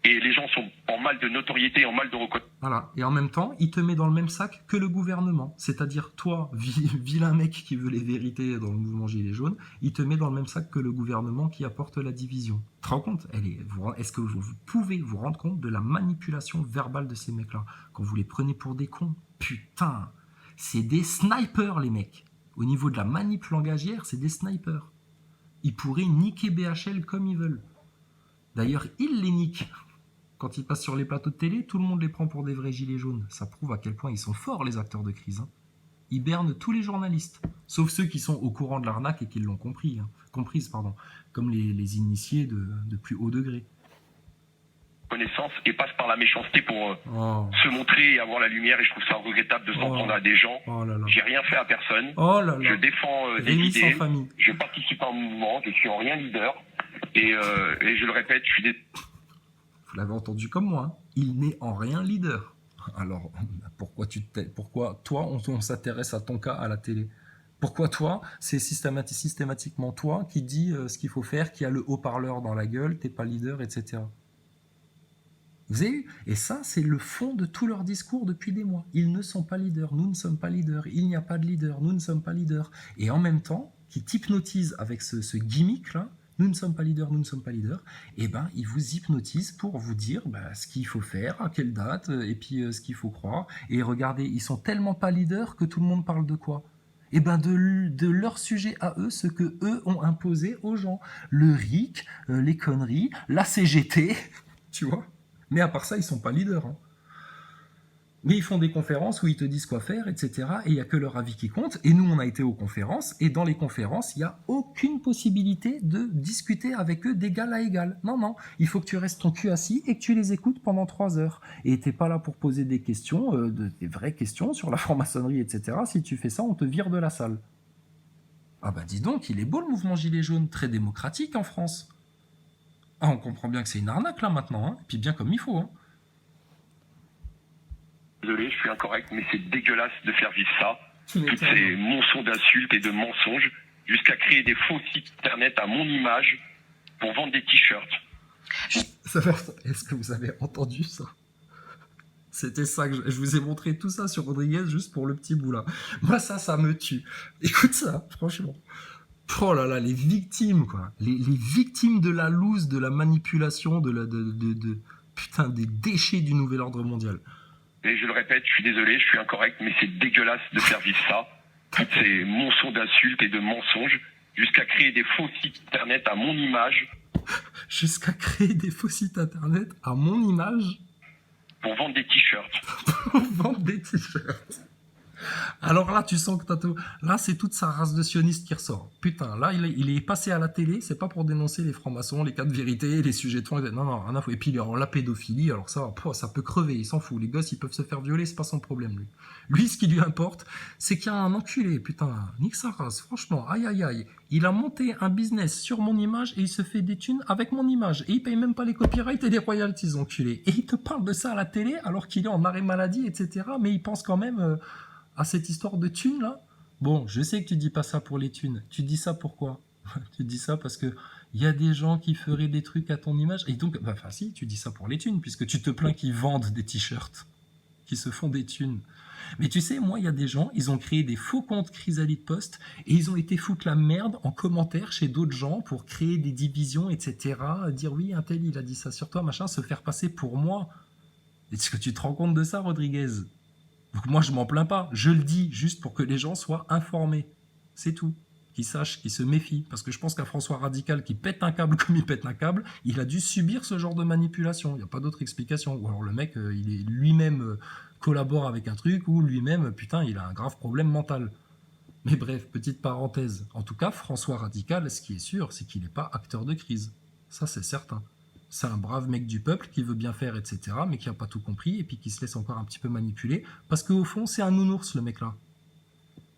Et les gens sont en mal de notoriété, en mal de reconnaissance. Voilà. Et en même temps, il te met dans le même sac que le gouvernement. C'est-à-dire, toi, vilain mec qui veut les vérités dans le mouvement Gilets jaunes, il te met dans le même sac que le gouvernement qui apporte la division. Tu te rends compte? Est-ce que vous pouvez vous rendre compte de la manipulation verbale de ces mecs-là? Quand vous les prenez pour des cons, putain, c'est des snipers, les mecs. Au niveau de la manip langagière, c'est des snipers. Ils pourraient niquer BHL comme ils veulent. D'ailleurs, ils les niquent. Quand ils passent sur les plateaux de télé, tout le monde les prend pour des vrais gilets jaunes. Ça prouve à quel point ils sont forts, les acteurs de crise. Ils bernent tous les journalistes, sauf ceux qui sont au courant de l'arnaque et qui l'ont comprise, comme les initiés de plus haut degré. Connaissance et passe par la méchanceté pour se montrer et avoir la lumière. Et je trouve ça regrettable de s'en prendre à des gens. J'ai rien fait à personne. Je défends des idées. Je participe à un mouvement. Je suis en rien leader. Et je le répète, je suis Vous l'avez entendu comme moi, hein. Il n'est en rien leader. Alors, pourquoi toi, on s'intéresse à ton cas à la télé? Pourquoi toi, c'est systématiquement toi qui dis ce qu'il faut faire, qui a le haut-parleur dans la gueule, t'es pas leader, etc. Vous avez vu? Et ça, c'est le fond de tout leur discours depuis des mois. Ils ne sont pas leaders, nous ne sommes pas leaders, il n'y a pas de leader, nous ne sommes pas leaders. Et en même temps, qui t'hypnotisent avec ce gimmick-là, nous ne sommes pas leaders, nous ne sommes pas leaders, et ben ils vous hypnotisent pour vous dire ce qu'il faut faire, à quelle date, et puis ce qu'il faut croire. Et regardez, ils sont tellement pas leaders que tout le monde parle de quoi? Et ben de leur sujet à eux, ce que eux ont imposé aux gens. Le RIC, les conneries, la CGT, tu vois. Mais à part ça, ils sont pas leaders. Hein. Mais ils font des conférences où ils te disent quoi faire, etc. Et il n'y a que leur avis qui compte. Et nous, on a été aux conférences. Et dans les conférences, il n'y a aucune possibilité de discuter avec eux d'égal à égal. Non. Il faut que tu restes ton cul assis et que tu les écoutes pendant 3 heures. Et tu n'es pas là pour poser des questions, des vraies questions sur la franc-maçonnerie, etc. Si tu fais ça, on te vire de la salle. Ah bah dis donc, il est beau le mouvement Gilets jaunes, très démocratique en France. Ah, on comprend bien que c'est une arnaque là maintenant. Hein. Et puis bien comme il faut. Hein. Désolé, je suis incorrect, mais c'est dégueulasse de faire vivre ça. Toutes ces monceaux d'insultes et de mensonges, jusqu'à créer des faux sites internet à mon image pour vendre des t-shirts. Est-ce que vous avez entendu ça? C'était ça que je vous ai montré tout ça sur Rodriguez juste pour le petit bout là. Moi ça me tue. Écoute ça, franchement. Oh là là, les victimes quoi. Les victimes de la loose, de la manipulation, putain des déchets du nouvel ordre mondial. Et je le répète, je suis désolé, je suis incorrect, mais c'est dégueulasse de faire vivre ça. Toutes ces monceaux d'insultes et de mensonges, jusqu'à créer des faux sites internet à mon image. Jusqu'à créer des faux sites internet à mon image. Pour vendre des t-shirts. Pour vendre des t-shirts. Alors là, tu sens que là, c'est toute sa race de sionistes qui ressort. Putain, là, il est passé à la télé, c'est pas pour dénoncer les francs-maçons, les cas de vérité, les sujets de fond. Non, rien à foutre. Et puis, la pédophilie, alors ça peut crever, il s'en fout. Les gosses, ils peuvent se faire violer, c'est pas son problème, lui. Lui, ce qui lui importe, c'est qu'il y a un enculé, putain, nique sa race, franchement, aïe. Il a monté un business sur mon image et il se fait des thunes avec mon image. Et il paye même pas les copyrights et les royalties, enculé. Et il te parle de ça à la télé, alors qu'il est en arrêt maladie, etc. Mais il pense quand même... à cette histoire de thunes là, Bon, je sais que tu dis pas ça pour les thunes. Tu dis ça pourquoi? Tu dis ça parce que il y a des gens qui feraient des trucs à ton image. Et donc, bah, enfin si, tu dis ça pour les thunes, puisque tu te plains qu'ils vendent des t-shirts, qui se font des thunes. Mais tu sais, moi, il y a des gens, ils ont créé des faux comptes Chrysalide Post et ils ont été foutre la merde en commentaire chez d'autres gens pour créer des divisions, etc. Dire oui, un tel, il a dit ça sur toi, machin, se faire passer pour moi. Est-ce que tu te rends compte de ça, Rodriguez? Donc moi, je m'en plains pas. Je le dis juste pour que les gens soient informés. C'est tout. Qu'ils sachent, qu'ils se méfient. Parce que je pense qu'un François Radical qui pète un câble comme il pète un câble, il a dû subir ce genre de manipulation. Il n'y a pas d'autre explication. Ou alors le mec, il est lui-même collabore avec un truc, ou lui-même, putain, il a un grave problème mental. Mais bref, petite parenthèse. En tout cas, François Radical, ce qui est sûr, c'est qu'il n'est pas acteur de crise. Ça, c'est certain. C'est un brave mec du peuple qui veut bien faire, etc., mais qui n'a pas tout compris et puis qui se laisse encore un petit peu manipuler. Parce qu'au fond, c'est un nounours, le mec-là.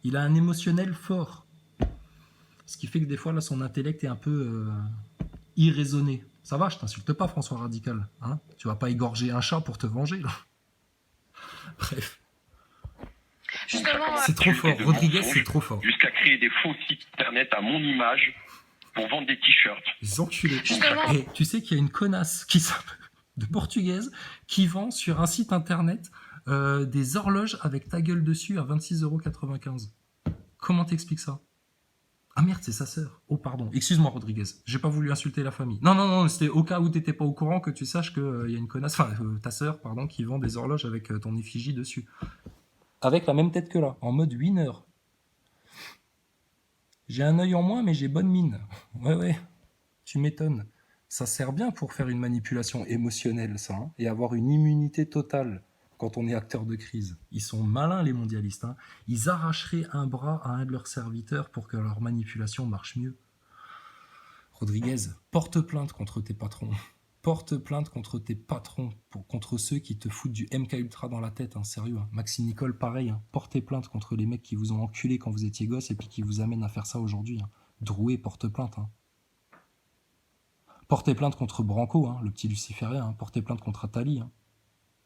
Il a un émotionnel fort. Ce qui fait que des fois, là, son intellect est un peu irraisonné. Ça va, je t'insulte pas, François Radical. Hein, tu vas pas égorger un chat pour te venger, là. Bref. Justement, C'est trop fort. Rodriguez, c'est trop fort. Jusqu'à créer des faux sites internet à mon image pour vendre des t-shirts. Les enculés. Justement. Et tu sais qu'il y a une connasse qui s'appelle de portugaise qui vend sur un site internet des horloges avec ta gueule dessus à 26,95 €. Comment t'expliques ça? Ah merde, c'est sa sœur. Oh pardon, excuse-moi Rodriguez, j'ai pas voulu insulter la famille. Non, c'était au cas où t'étais pas au courant que tu saches qu'il y a une connasse, enfin ta sœur, pardon, qui vend des horloges avec ton effigie dessus. Avec la même tête que là, en mode winner. J'ai un œil en moins, mais j'ai bonne mine. Ouais, tu m'étonnes. Ça sert bien pour faire une manipulation émotionnelle, ça, hein, et avoir une immunité totale quand on est acteur de crise. Ils sont malins, les mondialistes. Hein. Ils arracheraient un bras à un de leurs serviteurs pour que leur manipulation marche mieux. Rodriguez, porte plainte contre tes patrons. Porte plainte contre tes patrons, contre ceux qui te foutent du MK Ultra dans la tête, hein, sérieux. Hein. Maxime Nicole, pareil, hein. Portez plainte contre les mecs qui vous ont enculé quand vous étiez gosse et puis qui vous amènent à faire ça aujourd'hui. Hein. Drouet, porte plainte. Hein. Portez plainte contre Branco, hein, le petit luciférien. Hein. Portez plainte contre Attali. Hein.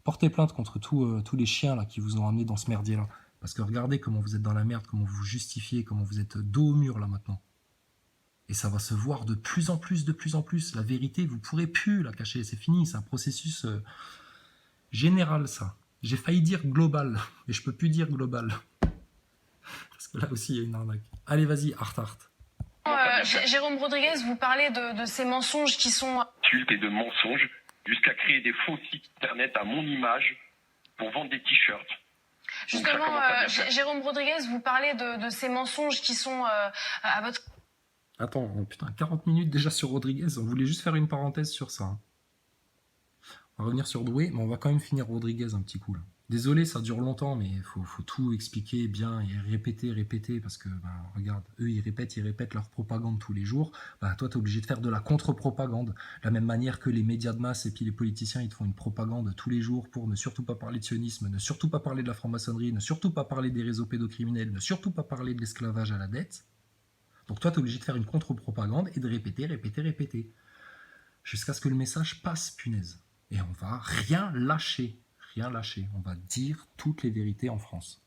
Portez plainte contre tous les chiens là, qui vous ont amené dans ce merdier-là. Parce que regardez comment vous êtes dans la merde, comment vous vous justifiez, comment vous êtes dos au mur là maintenant. Et ça va se voir de plus en plus, de plus en plus. La vérité, vous pourrez plus la cacher, c'est fini. C'est un processus général, ça. J'ai failli dire global, mais je peux plus dire global. Parce que là aussi, il y a une arnaque. Allez, vas-y, Art. Jérôme Rodriguez, vous parlez de ces mensonges qui sont... Insultes et de mensonges, jusqu'à créer des faux sites internet à mon image pour vendre des t-shirts. Justement, Jérôme Rodriguez, vous parlez de ces mensonges qui sont à votre... Attends, oh putain, 40 minutes déjà sur Rodriguez. On voulait juste faire une parenthèse sur ça. Hein. On va revenir sur Drouet, mais on va quand même finir Rodriguez un petit coup là. Désolé, ça dure longtemps, mais il faut tout expliquer bien et répéter, parce que, bah, regarde, eux, ils répètent leur propagande tous les jours. Bah, toi, t'es obligé de faire de la contre-propagande. De la même manière que les médias de masse et puis les politiciens, ils te font une propagande tous les jours pour ne surtout pas parler de sionisme, ne surtout pas parler de la franc-maçonnerie, ne surtout pas parler des réseaux pédocriminels, ne surtout pas parler de l'esclavage à la dette. Donc toi, t'es obligé de faire une contre-propagande et de répéter, jusqu'à ce que le message passe, punaise. Et on va rien lâcher. On va dire toutes les vérités en France.